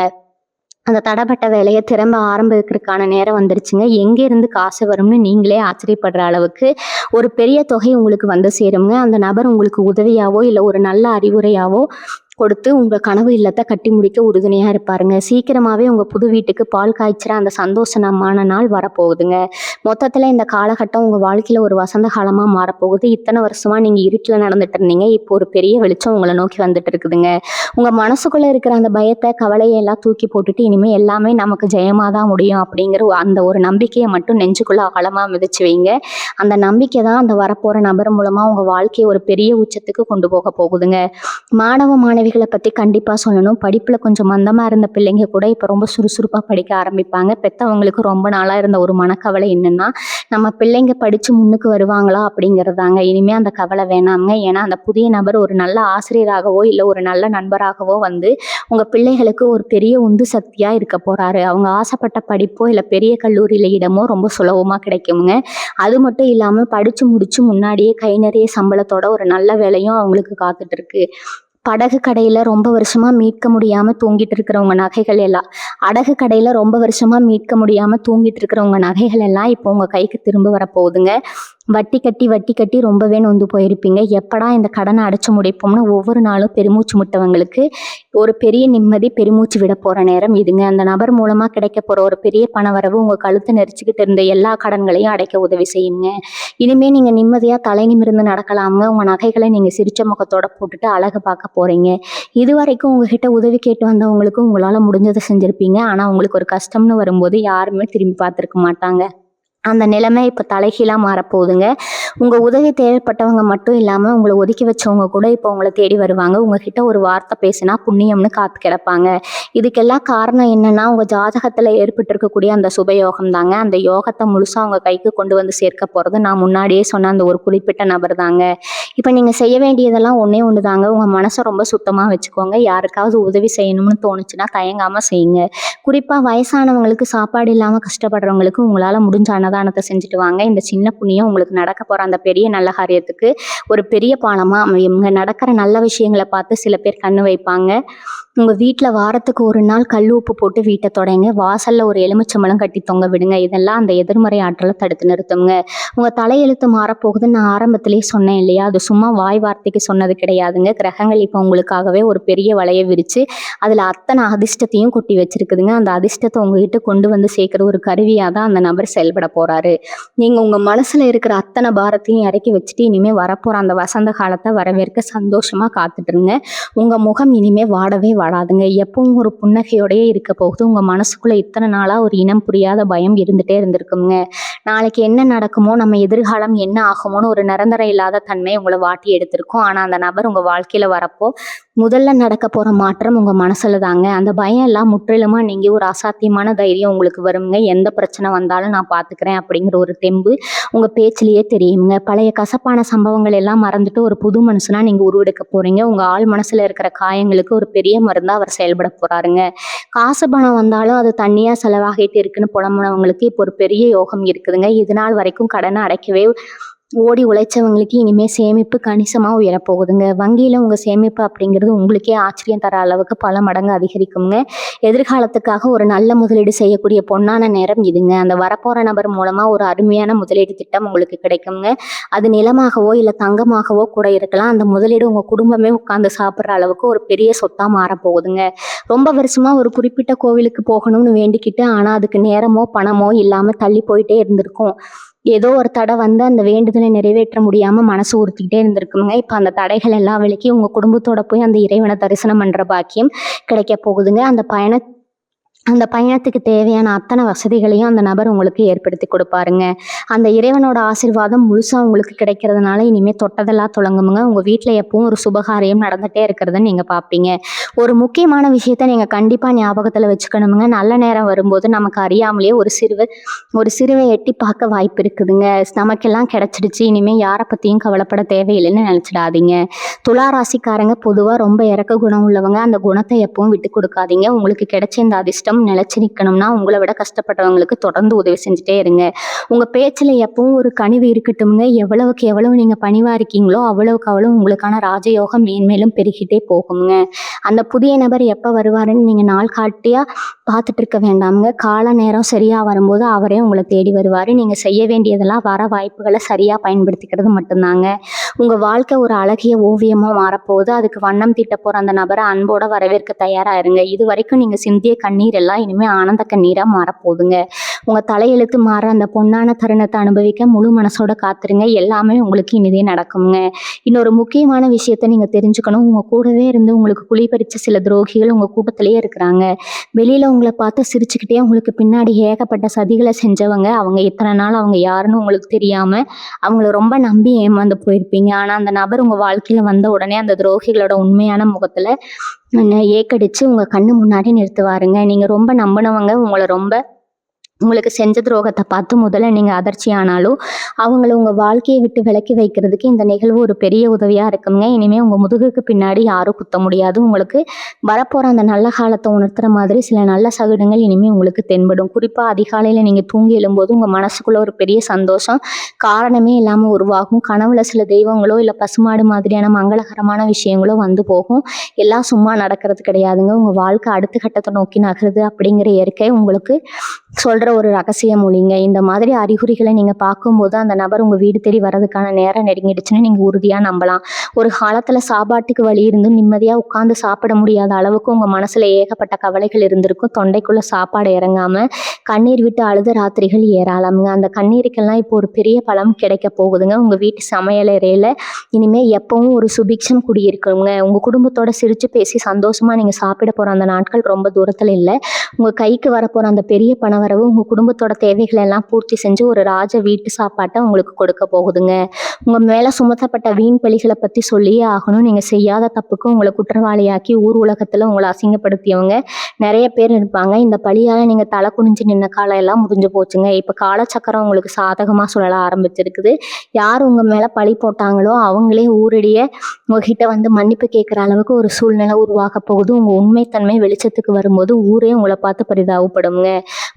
அந்த தடைப்பட்ட வேலையை திரும்ப ஆரம்பிக்கிறதுக்கான நேரம் வந்துருச்சுங்க. எங்கேருந்து காசு வரும்னு நீங்களே ஆச்சரியப்படுற அளவுக்கு ஒரு பெரிய தொகை உங்களுக்கு வந்து சேருங்க. அந்த நபர் உங்களுக்கு உதவியாவோ இல்லை ஒரு நல்ல அறிவுரையாவோ கொடுத்து உங்கள் கனவு இல்லத்தை கட்டி முடிக்க உறுதுணையாக இருப்பாருங்க. சீக்கிரமாகவே உங்கள் புது வீட்டுக்கு பால் காய்ச்சிற அந்த சந்தோஷமான நாள் வரப்போகுதுங்க. மொத்தத்தில் இந்த காலகட்டம் உங்கள் வாழ்க்கையில் ஒரு வசந்த காலமாக மாறப்போகுது. இத்தனை வருஷமாக நீங்கள் இருட்டில் நடந்துட்டு இருந்தீங்க. இப்போ ஒரு பெரிய வெளிச்சம் உங்களை நோக்கி வந்துட்டு இருக்குதுங்க. உங்கள் மனசுக்குள்ளே இருக்கிற அந்த பயத்தை, கவலையை எல்லாம் தூக்கி போட்டுட்டு இனிமேல் எல்லாமே நமக்கு ஜெயமாக தான் முடியும் அப்படிங்கிற அந்த ஒரு நம்பிக்கையை மட்டும் நெஞ்சுக்குள்ளே ஆழமாக மிதிச்சு வைங்க. அந்த நம்பிக்கை தான் அந்த வரப்போகிற நபர் மூலமாக உங்கள் வாழ்க்கையை ஒரு பெரிய உச்சத்துக்கு கொண்டு போக போகுதுங்க. மாணவ மாணவிகளை பற்றி கண்டிப்பாக சொல்லணும். படிப்பில் கொஞ்சம் மந்தமாக இருந்த பிள்ளைங்க கூட இப்போ ரொம்ப சுறுசுறுப்பாக படிக்க ஆரம்பிப்பாங்க. பெற்றவங்களுக்கு ரொம்ப நாளாக இருந்த ஒரு மனக்கவலை என்னென்னா, நம்ம பிள்ளைங்க படித்து முன்னுக்கு வருவாங்களா அப்படிங்கிறதாங்க. இனிமேல் அந்த கவலை வேணாங்க. ஏன்னா அந்த புதிய நபர் ஒரு நல்ல ஆசிரியராகவோ இல்லை ஒரு நல்ல நண்பராகவோ வந்து உங்கள் பிள்ளைகளுக்கு ஒரு பெரிய உந்து சக்தியாக இருக்க போகிறாரு. அவங்க ஆசைப்பட்ட படிப்போ இல்லை பெரிய கல்லூரியில் இடமோ ரொம்ப சுலபமாக கிடைக்குங்க. அது மட்டும் இல்லாமல் படித்து முடித்து முன்னாடியே கை நிறைய சம்பளத்தோட ஒரு நல்ல வேலையும் அவங்களுக்கு காத்துட்டு இருக்கு. படகு கடையில் ரொம்ப வருஷமாக மீட்க முடியாமல் தூங்கிட்டு இருக்கிறவங்க நகைகள் எல்லாம் அடகு கடையில் ரொம்ப வருஷமாக மீட்க முடியாமல் தூங்கிட்டு இருக்கிறவங்க நகைகள் எல்லாம் இப்போ உங்கள் கைக்கு திரும்ப வரப்போகுதுங்க. வட்டி கட்டி ரொம்பவே நொந்து போயிருப்பீங்க. எப்படா இந்த கடனை அடைச்சு முடிப்போம்னு ஒவ்வொரு நாளும் பெருமூச்சு முட்டவங்களுக்கு ஒரு பெரிய நிம்மதி, பெருமூச்சு விட போகிற நேரம் இதுங்க. அந்த நபர் மூலமாக கிடைக்க போகிற ஒரு பெரிய பணவரவு உங்கள் கழுத்தை நெரிச்சிக்கிட்டு இருந்த எல்லா கடன்களையும் அடைக்க உதவி செய்யுங்க. இனிமேல் நீங்கள் நிம்மதியாக தலை நிமிர்ந்து நடக்கலாமுங்க. உங்கள் நகைகளை நீங்கள் சிரிச்ச முகத்தோட போட்டுட்டு அழகு பார்க்க போகிறீங்க. இது வரைக்கும் உங்ககிட்ட உதவி கேட்டு வந்தவங்களுக்கு உங்களால் முடிஞ்சதை செஞ்சுருப்பீங்க. ஆனால் உங்களுக்கு ஒரு கஷ்டம்னு வரும்போது யாருமே திரும்பி பார்த்துருக்க மாட்டாங்க. அந்த நிலைமை இப்போ தலைகீழாக மாறப்போகுதுங்க. உங்கள் உதவி தேவைப்பட்டவங்க மட்டும் இல்லாமல் உங்களை ஒதுக்கி வச்சவங்க கூட இப்போ உங்களை தேடி வருவாங்க. உங்ககிட்ட ஒரு வார்த்தை பேசினா புண்ணியம்னு காத்து கிடப்பாங்க. இதுக்கெல்லாம் காரணம் என்னன்னா, உங்கள் ஜாதகத்தில் ஏற்பட்டிருக்கக்கூடிய அந்த சுபயோகம் தாங்க. அந்த யோகத்தை முழுசாக உங்கள் கைக்கு கொண்டு வந்து சேர்க்க போகிறது நான் முன்னாடியே சொன்ன அந்த ஒரு குறிப்பிட்ட நபர் தாங்க. இப்போ நீங்கள் செய்ய வேண்டியதெல்லாம் ஒன்றே ஒன்று தாங்க. உங்கள் மனசை ரொம்ப சுத்தமாக வச்சுக்கோங்க. யாருக்காவது உதவி செய்யணும்னு தோணுச்சுன்னா தயங்காமல் செய்யுங்க. குறிப்பாக வயசானவங்களுக்கு, சாப்பாடு இல்லாமல் கஷ்டப்படுறவங்களுக்கு உங்களால் முடிஞ்ச அன்னதானத்தை செஞ்சுட்டு வாங்க. இந்த சின்ன புண்ணியம் உங்களுக்கு நடக்க போகிற அந்த பெரிய நல்ல காரியத்துக்கு ஒரு பெரிய பாலமாக அமையும். இங்கே நடக்கிற நல்ல விஷயங்களை பார்த்து சில பேர் கண்ணு வைப்பாங்க. உங்கள் வீட்டில் வாரத்துக்கு ஒரு நாள் கல் உப்பு போட்டு வீட்டை தொடங்க. வாசலில் ஒரு எலுமிச்சம்பழம் கட்டி தொங்க விடுங்க. இதெல்லாம் அந்த எதிர்மறை ஆற்றலை தடுத்து நிறுத்துங்க. உங்கள் தலையெழுத்து மாறப்போகுதுன்னு நான் ஆரம்பத்திலேயே சொன்னேன் இல்லையா, அது சும்மா வாய் வார்த்தைக்கு சொன்னது கிடையாதுங்க. கிரகங்கள் இப்போ உங்களுக்காகவே ஒரு பெரிய வலையை விரித்து அதில் அத்தனை அதிர்ஷ்டத்தையும் கொட்டி வச்சிருக்குதுங்க. அந்த அதிர்ஷ்டத்தை உங்ககிட்ட கொண்டு வந்து சேர்க்குற ஒரு கருவியாக தான் அந்த நபர் செயல்பட போகிறாரு. நீங்கள் உங்கள் மனசில் இருக்கிற அத்தனை பாரத்தையும் இறக்கி வச்சுட்டு இனிமேல் வரப்போகிற அந்த வசந்த காலத்தை வரவேற்க சந்தோஷமாக காத்துட்ருங்க. உங்கள் முகம் இனிமேல் வாடவே வாடாதுங்க. எப்பவும் ஒரு புன்னகையோடையே இருக்க போகுது. உங்கள் மனசுக்குள்ளே இத்தனை நாளாக ஒரு இனம் புரியாத பயம் இருந்துகிட்டே இருந்திருக்குங்க. நாளைக்கு என்ன நடக்குமோ, நம்ம எதிர்காலம் என்ன ஆகுமோன்னு ஒரு நிரந்தரம் இல்லாத தன்மை உங்களை வாட்டி எடுத்திருக்கும். ஆனால் அந்த நபர் உங்கள் வாழ்க்கையில் வரப்போ முதல்ல நடக்க போகிற மாற்றம் உங்கள் மனசில் தாங்க. அந்த பயம் எல்லாம் முற்றிலுமாக நீங்கள் ஒரு அசாத்தியமான தைரியம் உங்களுக்கு வருங்க. எந்த பிரச்சனை வந்தாலும் நான் பார்த்துக்கிறேன் அப்படிங்கிற ஒரு தெம்பு உங்கள் பேச்சிலேயே தெரியுங்க. பழைய கசப்பான சம்பவங்கள் எல்லாம் மறந்துட்டு ஒரு புது மனுஷனாக நீங்கள் உருவெடுக்க போகிறீங்க. உங்கள் ஆள் மனசில் இருக்கிற காயங்களுக்கு ஒரு பெரிய மருந்தாக அவர் செயல்பட போகிறாருங்க. காசு பணம் வந்தாலும் அது தண்ணியாக செலவாகிட்டு இருக்குன்னு புலம்புனவங்களுக்கு இப்போ ஒரு பெரிய யோகம் இருக்குதுங்க. இது நாள் வரைக்கும் கடனை அடைக்கவே ஓடி உழைச்சவங்களுக்கு இனிமேல் சேமிப்பு கணிசமாக உயரப்போகுதுங்க. வங்கியில் உங்கள் சேமிப்பு அப்படிங்கிறது உங்களுக்கே ஆச்சரியம் தர அளவுக்கு பல மடங்கு அதிகரிக்குங்க. எதிர்காலத்துக்காக ஒரு நல்ல முதலீடு செய்யக்கூடிய பொன்னான நேரம் இதுங்க. அந்த வரப்போகிற நபர் மூலமாக ஒரு அருமையான முதலீடு திட்டம் உங்களுக்கு கிடைக்குங்க. அது நிலமாகவோ இல்லை தங்கமாகவோ கூட இருக்கலாம். அந்த முதலீடு உங்கள் குடும்பமே உட்காந்து சாப்பிட்ற அளவுக்கு ஒரு பெரிய சொத்தாக மாறப்போகுதுங்க. ரொம்ப வருஷமாக ஒரு குறிப்பிட்ட கோவிலுக்கு போகணும்னு வேண்டிக்கிட்டு ஆனால் அதுக்கு நேரமோ பணமோ இல்லாமல் தள்ளி போயிட்டே இருந்திருக்கும். ஏதோ ஒரு தடை வந்து அந்த வேண்டுதலை நிறைவேற்ற முடியாமல் மனசு உறுத்திக்கிட்டே இருந்திருக்குங்க. இப்போ அந்த தடைகள் எல்லாம் விலக்கி உங்கள் குடும்பத்தோட போய் அந்த இறைவனை தரிசனம் பண்ணுற பாக்கியம் கிடைக்க போகுதுங்க. அந்த பயணத்துக்கு தேவையான அத்தனை வசதிகளையும் அந்த நபர் உங்களுக்கு ஏற்படுத்தி கொடுப்பாருங்க. அந்த இறைவனோட ஆசீர்வாதம் முழுசாக உங்களுக்கு கிடைக்கிறதுனால இனிமேல் தொட்டதெல்லாம் தொடங்குமுங்க. உங்கள் வீட்டில் எப்பவும் ஒரு சுபகாரியம் நடந்துகிட்டே இருக்கிறத நீங்கள் பார்ப்பீங்க. ஒரு முக்கியமான விஷயத்த நீங்கள் கண்டிப்பாக ஞாபகத்தில் வச்சுக்கணுமுங்க. நல்ல நேரம் வரும்போது நமக்கு அறியாமலேயே ஒரு சிறுவை எட்டி பார்க்க வாய்ப்பு இருக்குதுங்க. நமக்கெல்லாம் கிடைச்சிடுச்சு, இனிமேல் யாரை பற்றியும் கவலைப்பட தேவையில்லைன்னு நினச்சிடாதீங்க. துளாராசிக்காரங்க பொதுவாக ரொம்ப இறக்க குணம் உள்ளவங்க. அந்த குணத்தை எப்பவும் விட்டு கொடுக்காதீங்க. உங்களுக்கு கிடைச்ச இந்த அதிர்ஷ்டம் நிலைச்சு நிற்கணும்னா உங்களை விட கஷ்டப்பட்டவங்களுக்கு தொடர்ந்து உதவி செஞ்சுட்டே இருங்க. உங்கள் பேச்சில் எப்பவும் ஒரு கனிவு இருக்கட்டும்ங்க. எவ்வளவுக்கு எவ்வளவு நீங்கள் பணிவாக இருக்கீங்களோ அவ்வளவுக்கு அவ்வளவு உங்களுக்கான ராஜயோகம் மேன்மேலும் பெருகிட்டே போகுங்க. அந்த புதிய நபர் எப்போ வருவாருன்னு நீங்கள் நாள் காட்டியாக பார்த்துட்டு இருக்க வேண்டாமுங்க. கால நேரம் சரியாக வரும்போது அவரே உங்களை தேடி வருவார். நீங்கள் செய்ய வேண்டியதெல்லாம் வர வாய்ப்புகளை சரியாக பயன்படுத்திக்கிறது மட்டும்தாங்க. உங்கள் வாழ்க்கை ஒரு அழகிய ஓவியமாக மாறப்போகுது. அதுக்கு வண்ணம் தீட்ட போகிற அந்த நபரை அன்போட வரவேற்க தயாராக இருங்க. இது வரைக்கும் நீங்கள் சிந்திய கண்ணீர் எல்லாம் இனிமேல் ஆனந்த கண்ணீராக மாறப்போகுதுங்க. உங்கள் தலையெழுத்து மாற அந்த பொன்னான தருணத்தை அனுபவிக்க முழு மனசோட காத்துருங்க. எல்லாமே உங்களுக்கு இனிதே நடக்குங்க. இன்னொரு முக்கியமான விஷயத்த நீங்கள் தெரிஞ்சுக்கணும். உங்கள் கூடவே இருந்து உங்களுக்கு குழி பறிச்ச சில துரோகிகள் உங்கள் கூட்டத்திலேயே இருக்கிறாங்க. வெளியில் உங்களை பார்த்து சிரிச்சுக்கிட்டே உங்களுக்கு பின்னாடி ஏகப்பட்ட சதிகளை செஞ்சவங்க. அவங்க இத்தனை நாள் அவங்க யாருன்னு உங்களுக்கு தெரியாமல் அவங்கள ரொம்ப நம்பி ஏமாந்து போயிருப்பீங்க. ஆனால் அந்த நபர் உங்கள் வாழ்க்கையில் வந்த உடனே அந்த துரோகிகளோட உண்மையான முகத்தில் ஏக்கடிச்சு உங்கள் கண்ணு முன்னாடி நிறுத்துவாருங்க. நீங்கள் ரொம்ப நம்பினவங்க உங்களுக்கு செஞ்ச துரோகத்தை பார்த்து முதல்ல நீங்கள் அதிர்ச்சி ஆனாலும் அவங்கள உங்கள் வாழ்க்கையை விட்டு விலக்கி வைக்கிறதுக்கு இந்த நிகழ்வு ஒரு பெரிய உதவியாக இருக்குங்க. இனிமேல் உங்கள் முதுகுக்கு பின்னாடி யாரும் குத்த முடியாது. உங்களுக்கு வரப்போகிற அந்த நல்ல காலத்தை உணர்த்துற மாதிரி சில நல்ல சகுனங்கள் இனிமேல் உங்களுக்கு தென்படும். குறிப்பாக அதிகாலையில் நீங்கள் தூங்கி எழும்போது உங்கள் மனசுக்குள்ளே ஒரு பெரிய சந்தோஷம் காரணமே இல்லாமல் உருவாகும். கனவுல சில தெய்வங்களோ இல்லை பசுமாடு மாதிரியான மங்களகரமான விஷயங்களோ வந்து போகும். எல்லாம் சும்மா நடக்கிறது கிடையாதுங்க. உங்கள் வாழ்க்கை அடுத்த கட்டத்தை நோக்கி நகருது அப்படிங்கிற இயற்கை உங்களுக்கு சொல்கிற ஒரு ரகசிய மொழிங்க. இந்த மாதிரி அறிகுறிகளை நீங்கள் பார்க்கும்போது அந்த நபர் உங்கள் வீடு தேடி வர்றதுக்கான நேரம் நெருங்கிடுச்சுன்னு நீங்கள் உறுதியாக நம்பலாம். ஒரு காலத்தில் சாப்பாட்டுக்கு வழி இருந்தும் நிம்மதியாக உட்காந்து சாப்பிட முடியாத அளவுக்கு உங்கள் மனசில் ஏகப்பட்ட கவலைகள் இருந்திருக்கும். தொண்டைக்குள்ளே சாப்பாடு இறங்காமல் கண்ணீர் விட்டு அழுத ராத்திரிகள் ஏராளமுங்க. அந்த கண்ணீருக்கெல்லாம் இப்போ ஒரு பெரிய பலம் கிடைக்க போகுதுங்க. உங்கள் வீட்டு சமையலறையில் இனிமேல் எப்பவும் ஒரு சுபிக்ஷம் குடியிருக்குங்க. உங்கள் குடும்பத்தோட சிரித்து பேசி சந்தோஷமாக நீங்கள் சாப்பிட போகிற அந்த நாட்கள் ரொம்ப தூரத்தில் இல்லை. உங்கள் கைக்கு வரப்போகிற அந்த பெரிய பணவரவு உங்கள் குடும்பத்தோட தேவைகளை எல்லாம் பூர்த்தி செஞ்சு ஒரு ராஜ வீட்டு சாப்பாட்டை உங்களுக்கு கொடுக்க போகுதுங்க. உங்கள் மேலே சுமத்தப்பட்ட வீண் பழிகளை பற்றி சொல்லியே ஆகணும். நீங்கள் செய்யாத தப்புக்கு உங்களை குற்றவாளியாக்கி ஊர் உலகத்தில் உங்களை அசிங்கப்படுத்தியவங்க நிறைய பேர் இருப்பாங்க. இந்த பழியால் நீங்கள் தலை குனிஞ்சு நின்ன காலம் எல்லாம் முடிஞ்சு போச்சுங்க. இப்போ காலச்சக்கரம் உங்களுக்கு சாதகமாக சுழல ஆரம்பிச்சிருக்குது. யார் உங்கள் மேலே பழி போட்டாங்களோ அவங்களே ஊரடிய உங்ககிட்ட வந்து மன்னிப்பு கேட்குற அளவுக்கு ஒரு சூழ்நிலை உருவாக போகுது. உங்கள் உண்மைத்தன்மை வெளிச்சத்துக்கு வரும்போது ஊரே உங்களை பார்த்து பரிதாபப்படுங்க.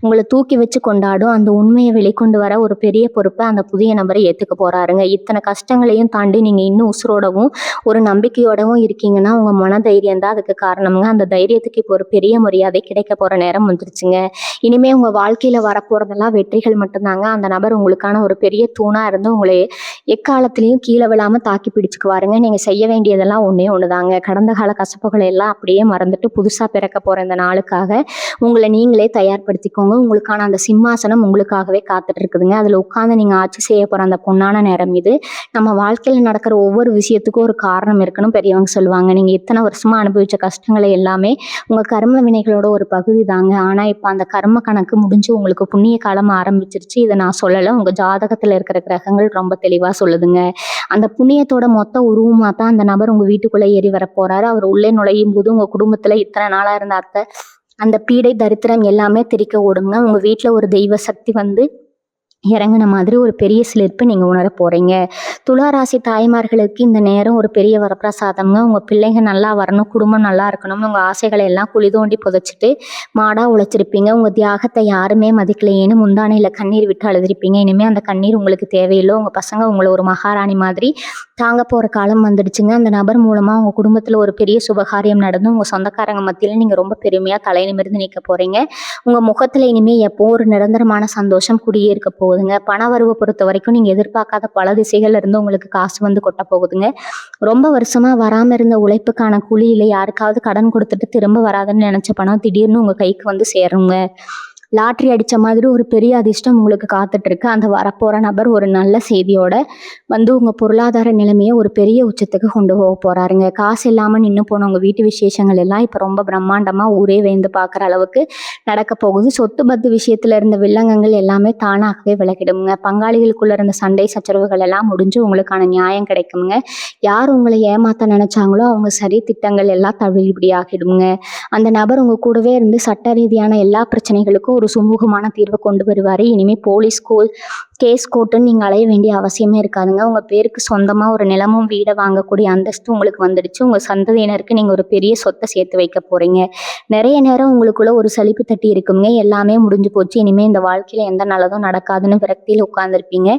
உங்களை தூக்கி வச்சு கொண்டாடும். அந்த உண்மையை வெளிக்கொண்டு வர ஒரு பெரிய பொறுப்பை அந்த புதிய நபரை ஏற்றுக்க போகிறாருங்க. இத்தனை கஷ்டங்களையும் தாண்டி நீங்கள் இன்னும் உசுரோடவும் ஒரு நம்பிக்கையோடவும் இருக்கீங்கன்னா உங்கள் மன தைரியம் தான் அதுக்கு காரணமுங்க. அந்த தைரியத்துக்கு இப்போ ஒரு பெரிய மரியாதை கிடைக்க போகிற நேரம் வந்துருச்சுங்க. இனிமேல் உங்கள் வாழ்க்கையில் வரப்போகிறதெல்லாம் வெற்றிகள் மட்டும்தாங்க. அந்த நபர் உங்களுக்கான ஒரு பெரிய தூணாக இருந்து உங்களை எக்காலத்திலையும் கீழே விழாமல் தாக்கி பிடிச்சுக்குவாருங்க. நீங்கள் செய்ய வேண்டியதெல்லாம் ஒன்றே ஒன்று தாங்க. கடந்த கால கசப்புகளை எல்லாம் அப்படியே மறந்துட்டு புதுசாக பிறக்க போகிற இந்த நாளுக்காக உங்களை நீங்களே தயார்படுத்திக்கோங்க. உங்களுக்கான அந்த சிம்மாசனம் உங்களுக்காகவே காத்துட்டு இருக்குதுங்க. அதில் உட்காந்து நீங்கள் ஆட்சி செய்ய போகிற அந்த பொன்னான நேரம் இது. நம்ம வாழ்க்கையில் நடக்கிற ஒவ்வொரு விஷயத்துக்கும் ஒரு காரணம் இருக்கணும் பெரியவங்க சொல்லுவாங்க. நீங்கள் இத்தனை வருஷமாக அனுபவித்த கஷ்டங்களை எல்லாமே உங்கள் கர்ம வினைகளோட ஒரு பகுதி தாங்க. ஆனால் இப்போ அந்த கர்ம கணக்கு முடிஞ்சு உங்களுக்கு புண்ணிய காலம் ஆரம்பிச்சிருச்சு. இதை நான் சொல்லலை, உங்கள் ஜாதகத்தில் இருக்கிற கிரகங்கள் ரொம்ப தெளிவாக சொல்லுதுங்க. அந்த புண்ணியத்தோட மொத்த உருவமாக தான் அந்த நபர் உங்கள் வீட்டுக்குள்ளே ஏறி வர போகிறாரு. அவர் உள்ளே நுழையும் போது உங்கள் குடும்பத்தில் இத்தனை நாளாக இருந்த அந்த பீடை தரித்திரம் எல்லாமே திரிக்க ஓடுங்க. உங்கள் வீட்டில் ஒரு தெய்வ சக்தி வந்து இறங்கின மாதிரி ஒரு பெரிய சிலிர்ப்பு நீங்கள் உணர போகிறீங்க. துளாராசி தாய்மார்களுக்கு இந்த நேரம் ஒரு பெரிய வரப்பிரசாதம்ங்க. உங்கள் பிள்ளைங்க நல்லா வரணும், குடும்பம் நல்லா இருக்கணும், உங்கள் ஆசைகளை எல்லாம் குழி தோண்டி புதைச்சிட்டு மாடாக உழைச்சிருப்பீங்க. உங்கள் தியாகத்தை யாருமே மதிக்கலையேன்னு முந்தானையில் கண்ணீர் விட்டு அழுதுருப்பீங்க. இனிமேல் அந்த கண்ணீர் உங்களுக்கு தேவையில்லை. உங்கள் பசங்க உங்களை ஒரு மகாராணி மாதிரி தாங்க போகிற காலம் வந்துடுச்சுங்க. அந்த நபர் மூலமாக உங்கள் குடும்பத்தில் ஒரு பெரிய சுபகாரியம் நடந்து உங்கள் சொந்தக்காரங்க மத்தியில் நீங்கள் ரொம்ப பெருமையாக தலை நிமிர்ந்து நிற்க போகிறீங்க. உங்கள் முகத்தில் இனிமேல் எப்போ ஒரு நிரந்தரமான சந்தோஷம் குடியேற்க போகுதுங்க. பண வரவை பொறுத்த வரைக்கும் நீங்கள் எதிர்பார்க்காத பல திசைகள்ல இருந்து உங்களுக்கு காசு வந்து கொட்ட போகுதுங்க. ரொம்ப வருஷமாக வராமல் இருந்த உழைப்புக்கான கூலியில் யாருக்காவது கடன் கொடுத்துட்டு திரும்ப வராதுன்னு நினச்ச பணம் திடீர்னு உங்கள் கைக்கு வந்து சேருங்க. லாட்ரி அடித்த மாதிரி ஒரு பெரிய அதிர்ஷ்டம் உங்களுக்கு காத்துட்ருக்கு. அந்த வரப்போகிற நபர் ஒரு நல்ல செய்தியோட வந்து உங்கள் பொருளாதார நிலைமையை ஒரு பெரிய உச்சத்துக்கு கொண்டு போக போகிறாருங்க. காசு இல்லாமல் நின்று போன உங்கள் வீட்டு விசேஷங்கள் எல்லாம் இப்போ ரொம்ப பிரம்மாண்டமாக ஊரே வேந்து பார்க்குற அளவுக்கு நடக்க போகுது. சொத்து பத்து விஷயத்தில் இருந்த வில்லங்கங்கள் எல்லாமே தானாகவே விலகிடுங்க. பங்காளிகளுக்குள்ளே இருந்த சண்டை சச்சரவுகள் எல்லாம் முடிஞ்சு உங்களுக்கான நியாயம் கிடைக்குங்க. யார் உங்களை ஏமாற்ற நினச்சாங்களோ அவங்க சரி திட்டங்கள் எல்லாம் தள்ளுபடியாகிடுங்க. அந்த நபர் உங்கள் கூடவே இருந்து சட்ட ரீதியான எல்லா பிரச்சனைகளுக்கும் ஒரு சுமூகமான தீர்வை கொண்டு வருவார். இனிமேல் போலீஸ் கேஸ் கோர்ட்டுன்னு நீங்கள் அலைய வேண்டிய அவசியமே இருக்காதுங்க. உங்கள் பேருக்கு சொந்தமாக ஒரு நிலமும் வீடை வாங்கக்கூடிய அந்தஸ்து உங்களுக்கு வந்துடுச்சு. உங்கள் சந்ததியினருக்கு நீங்கள் ஒரு பெரிய சொத்தை சேர்த்து வைக்க போகிறீங்க. நிறைய நேரம் உங்களுக்குள்ள ஒரு சலிப்பு தட்டி இருக்குங்க. எல்லாமே முடிஞ்சு போச்சு, இனிமேல் இந்த வாழ்க்கையில் எந்த நல்லதும் நடக்காதுன்னு விரக்தியில் உட்காந்துருப்பீங்க.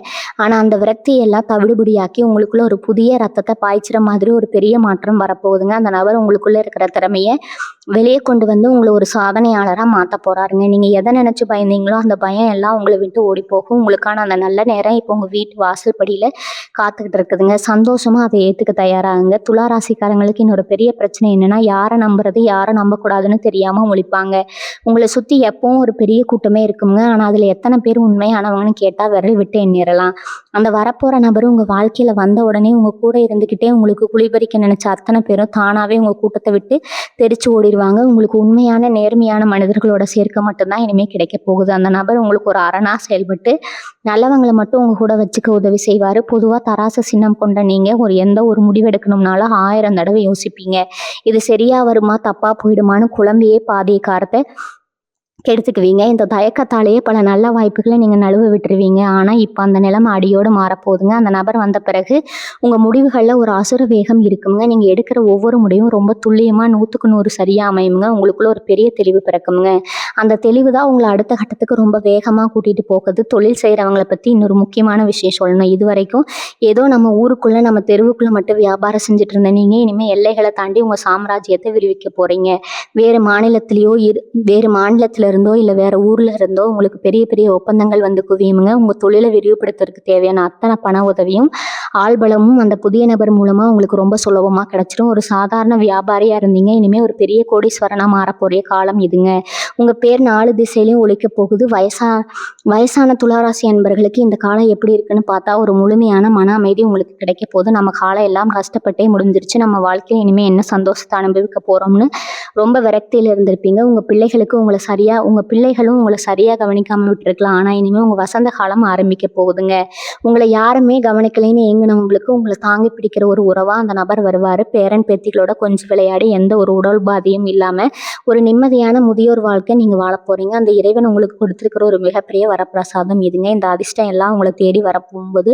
ஆனால் அந்த விரக்தியெல்லாம் தவிடுபடியாக்கி உங்களுக்குள்ள ஒரு புதிய ரத்தத்தை பாய்ச்சிற மாதிரி ஒரு பெரிய மாற்றம் வரப்போகுதுங்க. அந்த நபர் உங்களுக்குள்ளே இருக்கிற திறமையை வெளியே கொண்டு வந்து உங்களை ஒரு சாதனையாளராக மாற்ற போகிறாருங்க. நீங்கள் எதை நினச்சி பயந்தீங்களோ அந்த பயம் எல்லாம் உங்களை விட்டு ஓடி போகும். உங்களுக்கான அந்த நல்ல நேரம் இப்போ உங்கள் வீட்டு வாசல் படியில் காத்துக்கிட்டு இருக்குதுங்க. சந்தோஷமாக அதை ஏற்றுக்க தயாராகுங்க. துளாராசிக்காரங்களுக்கு இன்னொரு பெரிய பிரச்சனை என்னென்னா யாரை நம்புறது யாரை நம்பக்கூடாதுன்னு தெரியாமல் முழிப்பாங்க. உங்களை சுற்றி எப்பவும் ஒரு பெரிய கூட்டமே இருக்குங்க. ஆனால் அதில் எத்தனை பேர் உண்மையானவங்கன்னு கேட்டால் விரல் விட்டு எண்ணிடலாம். அந்த வரப்போகிற நபர் உங்கள் வாழ்க்கையில் வந்த உடனே உங்கள் கூட இருந்துக்கிட்டே உங்களுக்கு குளிபறிக்க நினச்ச அத்தனை பேரும் தானாகவே உங்கள் கூட்டத்தை விட்டு தெரிச்சு ஓடிடுவாங்க. உங்களுக்கு உண்மையான நேர்மையான மனிதர்களோட சேர்க்க மட்டும்தான் இனிமேல் கிடைக்க போகுது. அந்த நபர் உங்களுக்கு ஒரு அரணாக செயல்பட்டு நல்லவங்களை மட்டும் உங்கள் கூட வச்சுக்க உதவி செய்வார். பொதுவாக தராசு சின்னம் கொண்ட நீங்கள் எந்த ஒரு முடிவெடுக்கணும்னாலும் 1000 தடவை யோசிப்பீங்க. இது சரியா வருமா தப்பாக போயிடுமான்னு குழம்பியே பாதிய காரத்தை கெடுத்துக்குவீங்க. இந்த தயக்கத்தாலேயே பல நல்ல வாய்ப்புகளை நீங்கள் நழுவ விட்டுருவீங்க. ஆனால் இப்போ அந்த நிலைமை அடியோடு மாறப்போகுதுங்க. அந்த நபர் வந்த பிறகு உங்கள் முடிவுகளில் ஒரு அசுர வேகம் இருக்குங்க. நீங்கள் எடுக்கிற ஒவ்வொரு முடிவும் ரொம்ப துல்லியமாக 100க்கு 100 சரியாக அமையுங்க. உங்களுக்குள்ள ஒரு பெரிய தெளிவு பிறக்குங்க. அந்த தெளிவு தான் உங்களை அடுத்த கட்டத்துக்கு ரொம்ப வேகமாக கூட்டிகிட்டு போகுது. தொழில் செய்கிறவங்களை பற்றி இன்னொரு முக்கியமான விஷயம் சொல்லணும். இது வரைக்கும் ஏதோ நம்ம ஊருக்குள்ளே நம்ம தெருவுக்குள்ளே மட்டும் வியாபாரம் செஞ்சுட்டு இருந்த நீங்கள் இனிமேல் எல்லைகளை தாண்டி உங்கள் சாம்ராஜ்யத்தை விரிவிக்க போகிறீங்க. வேறு மாநிலத்தில் இருந்தோ இல்லை வேற ஊர்ல இருந்தோ உங்களுக்கு பெரிய பெரிய ஒப்பந்தங்கள் வந்து குவியுமுங்க. உங்க தொழிலை விரிவுபடுத்துறதுக்கு தேவையான அத்தனை பண உதவியும் ஆள்பலமும் அந்த புதிய நபர் மூலமாக உங்களுக்கு ரொம்ப சுலபமாக கிடச்சிடும். ஒரு சாதாரண வியாபாரியாக இருந்தீங்க, இனிமேல் ஒரு பெரிய கோடீஸ்வரனாக மாறப்போகிற காலம் இதுங்க. உங்கள் பேர் 4 திசையிலையும் ஒலிக்க போகுது. வயசான துளாராசி அன்பர்களுக்கு இந்த காலம் எப்படி இருக்குன்னு பார்த்தா ஒரு முழுமையான மன அமைதி உங்களுக்கு கிடைக்க போகுது. நம்ம காலம் எல்லாம் கஷ்டப்பட்டே முடிஞ்சிருச்சு, நம்ம வாழ்க்கையில் இனிமேல் என்ன சந்தோஷத்தை அனுபவிக்க போகிறோம்னு ரொம்ப விரக்தியில் இருந்திருப்பீங்க. உங்கள் பிள்ளைகளும் உங்களை சரியாக கவனிக்காமல் விட்டுருக்கலாம். ஆனால் இனிமேல் உங்கள் வசந்த காலம் ஆரம்பிக்க போகுதுங்க. உங்களை யாருமே கவனிக்கலைன்னு ஏங்கினவங்களுக்கு உங்களை தாங்கி பிடிக்கிற ஒரு உறவாக அந்த நபர் வருவார். பேரன் பேத்திகளோட கொஞ்சம் விளையாடி எந்த ஒரு உடல் பாதியும் இல்லாமல் ஒரு நிம்மதியான முதியோர் வாழ்க்கை நீங்கள் வாழ போகிறீங்க. அந்த இறைவன் உங்களுக்கு கொடுத்துருக்கிற ஒரு மிகப்பெரிய வரப்பிரசாதம் இதுங்க. இந்த அதிர்ஷ்டம் எல்லாம் உங்களை தேடி வரப்போகும்போது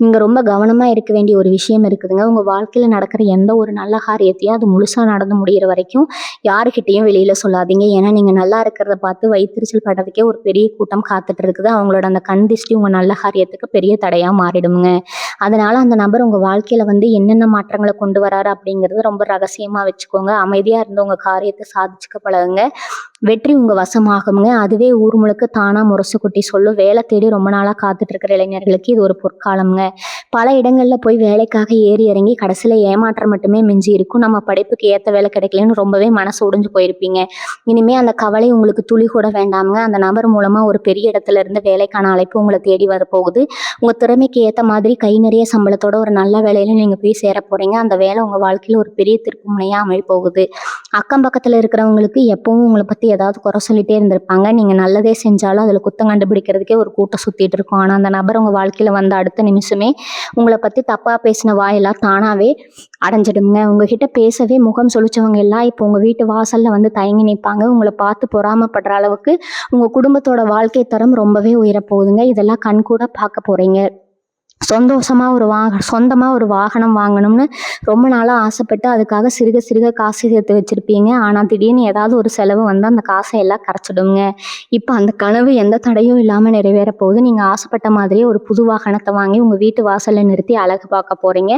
நீங்கள் ரொம்ப கவனமாக இருக்க வேண்டிய ஒரு விஷயம் இருக்குதுங்க. உங்கள் வாழ்க்கையில் நடக்கிற எந்த ஒரு நல்ல காரியத்தையும் அது முழுசாக நடந்து முடிகிற வரைக்கும் யாருக்கிட்டையும் வெளியில் சொல்லாதீங்க. ஏன்னா நீங்கள் நல்லா இருக்கிறத பார்த்து வயிற்றுச்சல் படுறதுக்கே ஒரு பெரிய கூட்டம் காத்துட்டு இருக்குது. அவங்களோட அந்த கண் திஷ்டி உங்கள் நல்ல காரியத்துக்கு பெரிய தடையாக மாறிடுங்க. அதனால் அந்த நபர் உங்கள் வாழ்க்கையில் என்னென்ன மாற்றங்களை கொண்டு வராரு அப்படிங்கிறது ரொம்ப ரகசியமாக வச்சுக்கோங்க. அமைதியாக இருந்து உங்கள் காரியத்தை சாதிச்சுக்க பழகுங்க. வெற்றி உங்கள் வசமாகுங்க. அதுவே ஊர் முழுக்க தானாக முரசு கொட்டி சொல்லும். வேலை தேடி ரொம்ப நாளாக காத்துட்டு இருக்கிற இளைஞர்களுக்கு இது ஒரு பொற்காலம்ங்க. பல இடங்களில் போய் வேலைக்காக ஏறி இறங்கி கடைசியில் ஏமாற்றம் மட்டுமே மிஞ்சி இருக்கும். நம்ம படிப்புக்கு ஏற்ற வேலை கிடைக்கலன்னு ரொம்பவே மனசு உடைஞ்சு போயிருப்பீங்க. இனிமேல் அந்த கவலை உங்களுக்கு துளி கூட வேண்டாமுங்க. அந்த நபர் மூலமாக ஒரு பெரிய இடத்துல இருந்து வேலைக்கான அழைப்பு உங்களை தேடி வரப்போகுது. உங்கள் திறமைக்கு ஏற்ற மாதிரி கை நிறைய சம்பளத்தோட ஒரு நல்ல வேலையில நீங்கள் போய் சேர போகிறீங்க. அந்த வேலை உங்கள் வாழ்க்கையில் ஒரு பெரிய திருப்பு முனையாக அமைய போகுது. அக்கம் பக்கத்தில் இருக்கிறவங்களுக்கு எப்பவும் உங்களை பற்றி ஏதாவது குறை சொல்லிட்டே இருந்திருப்பாங்க. நீங்கள் நல்லதே செஞ்சாலும் அதில் குத்தம் கண்டுபிடிக்கிறதுக்கே ஒரு கூட்டம் சுற்றிட்டு இருக்கும். ஆனால் அந்த நபர் உங்கள் வாழ்க்கையில் வந்த அடுத்த நிமிஷமே உங்களை பற்றி தப்பாக பேசின வாயெல்லாம் தானாகவே அடைஞ்சிடுங்க. உங்ககிட்ட பேசவே முகம் சொலிச்சவங்க எல்லாம் இப்போ உங்கள் வீட்டு வாசலில் தயங்கி நிற்பாங்க. உங்களை பார்த்து பொறாமப்படுற அளவுக்கு உங்கள் குடும்பத்தோட வாழ்க்கை தரம் ரொம்பவே உயரப்போகுதுங்க. இதெல்லாம் கண்கூட பார்க்க போகிறீங்க. சொந்தமாக ஒரு வாகனம் வாங்கணும்னு ரொம்ப நாளாக ஆசைப்பட்டு அதுக்காக சிறுக சிறுக காசு சேர்த்து வச்சுருப்பீங்க. ஆனால் திடீர்னு ஏதாவது ஒரு செலவு அந்த காசை எல்லாம் கரைச்சிடுங்க. இப்போ அந்த கனவு எந்த தடையும் இல்லாமல் நிறைவேற போகுது. நீங்கள் ஆசைப்பட்ட மாதிரியே ஒரு புது வாகனத்தை வாங்கி உங்கள் வீட்டு வாசலில் நிறுத்தி அழகு பார்க்க போகிறீங்க.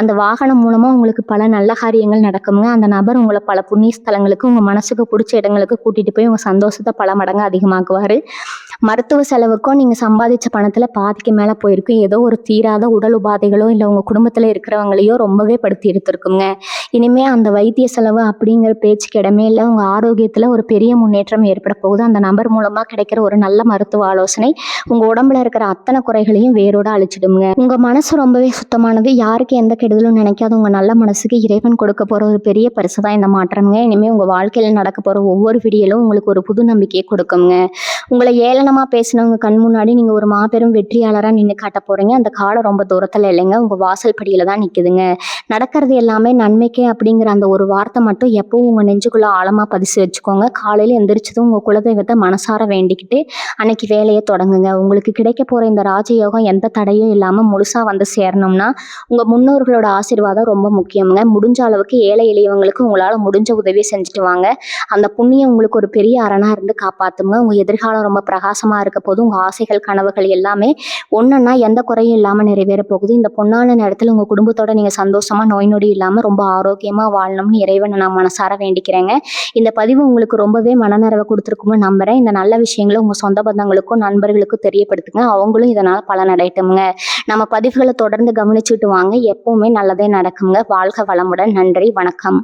அந்த வாகனம் மூலமாக உங்களுக்கு பல நல்ல காரியங்கள் நடக்குங்க. அந்த நபர் உங்களை பல புண்ணிய ஸ்தலங்களுக்கு உங்கள் மனசுக்கு பிடிச்ச இடங்களுக்கு கூட்டிகிட்டு போய் உங்கள் சந்தோஷத்தை பல மடங்கு அதிகமாக்குவார். மருத்துவ செலவுக்கும் நீங்கள் சம்பாதிச்ச பணத்தில் பாதிக்கு மேலே போயிருக்கும். ஏதோ ஒரு தீராத உடல் உபாதைகளோ இல்லை உங்கள் குடும்பத்தில் இருக்கிறவங்களையோ ரொம்பவே படுத்தி எடுத்துருக்குங்க. இனிமேல் அந்த வைத்திய செலவு அப்படிங்கிற பேச்சுக்கு இடமே இல்லை. உங்கள் ஆரோக்கியத்தில் ஒரு பெரிய முன்னேற்றம் ஏற்பட போகுது. அந்த நபர் மூலமாக கிடைக்கிற ஒரு நல்ல மருத்துவ ஆலோசனை உங்கள் உடம்புல இருக்கிற அத்தனை குறைகளையும் வேரோட அழிச்சிடுங்க. உங்கள் மனசு ரொம்பவே சுத்தமானது. யாருக்கு எந்த கெடுதலும் நினைக்காத உங்கள் நல்ல மனசுக்கு இறைவன் கொடுக்க போகிற ஒரு பெரிய பரிசு தான் இந்த மாற்றம்ங்க. இனிமேல் உங்கள் வாழ்க்கையில் நடக்க போகிற ஒவ்வொரு விடியலும் உங்களுக்கு ஒரு புது நம்பிக்கையை கொடுக்குங்க. உங்களை ஏளனமாக பேசினவங்க கண் முன்னாடி நீங்கள் ஒரு மாபெரும் வெற்றியாளராக நின்று காட்ட போகிறீங்க. அந்த காலம் ரொம்ப தூரத்தில் இல்லைங்க, உங்கள் வாசல் படியில் தான் நிற்குதுங்க. நடக்கிறது எல்லாமே நன்மைக்கே அப்படிங்கிற அந்த ஒரு வார்த்தை மட்டும் எப்பவும் உங்கள் நெஞ்சுக்குள்ளே ஆழமாக பதிச்சு வச்சுக்கோங்க. காலையில் எந்திரிச்சதும் உங்கள் குலதெய்வத்தை மனசார வேண்டிக்கிட்டு அன்னைக்கு வேலையை தொடங்குங்க. உங்களுக்கு கிடைக்க போகிற இந்த ராஜயோகம் எந்த தடையும் இல்லாமல் முழுசாக சேரணும்னா உங்கள் முன்னோர்களோட ஆசீர்வாதம் ரொம்ப முக்கியங்க. முடிஞ்ச அளவுக்கு ஏழை எளியவங்களுக்கு உங்களால் முடிஞ்ச உதவியை செஞ்சுட்டு வாங்க. அந்த புண்ணியம் உங்களுக்கு ஒரு பெரிய அரணாக இருந்து காப்பாற்றுங்க. உங்கள் எதிர்காலம் ரொம்ப பிரகாசமாக இருக்க போது. உங்கள் ஆசைகள் கனவுகள் எல்லாமே ஒன்றுன்னா எந்த குறையும் இல்லாமல் நிறைவேற போகுது. இந்த பொன்னான நேரத்தில் உங்கள் குடும்பத்தோட நீங்கள் சந்தோஷமாக நோய் நொடி இல்லாமல் ரொம்ப ஆரோக்கியமாக வாழணும்னு இறைவனை நான் மனசார வேண்டிக்கிறேங்க. இந்த பதிவு உங்களுக்கு ரொம்பவே மனநிறைவை கொடுத்துருக்கும்னு நம்புகிறேன். இந்த நல்ல விஷயங்களை உங்கள் சொந்த பந்தங்களுக்கும் நண்பர்களுக்கும் தெரியப்படுத்துங்க. அவங்களும் இதனால் பலனடையட்டுங்க. நம்ம பதிவுகளை தொடர்ந்து கவனிச்சுட்டு வாங்க. எப்பவுமே நல்லதே நடக்குங்க. வாழ்க வளமுடன். நன்றி, வணக்கம்.